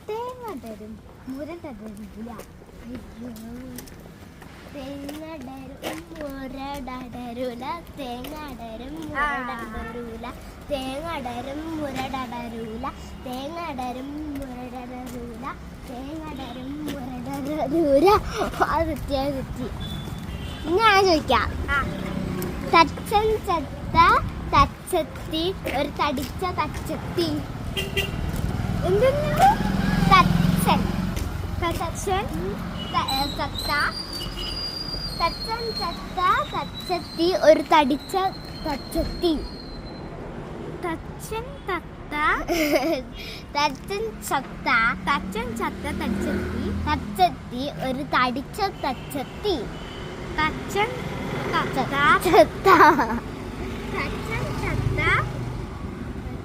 തേങ്ങടരും മുരടരൂല തേങ്ങടരും മുരടരൂല തേങ്ങടരും മുരടരൂല തേങ്ങടരും മുരടരൂല തേങ്ങടരും മുരടരൂല തേങ്ങടരും മുരടരൂല. അത് തെറ്റി. ഞാൻ ചോദിക്കാം. തച്ചൻ ചത്ത തച്ചത്തി ഒരു തടിച്ച തച്ചത്തി. എന്തെന്നു? തച്ചൻ തച്ചൻ ചത്ത തച്ചൻ ചത്ത തച്ചത്തി ഒരു തടിച്ച തച്ചത്തി. തച്ചൻ തത്ത തച്ചൻ ചത്ത തച്ചൻ ചത്ത തച്ചത്തി തച്ചത്തി ഒരു തടിച്ച തച്ചത്തി. തച്ചൻ ചത്ത തച്ചൻ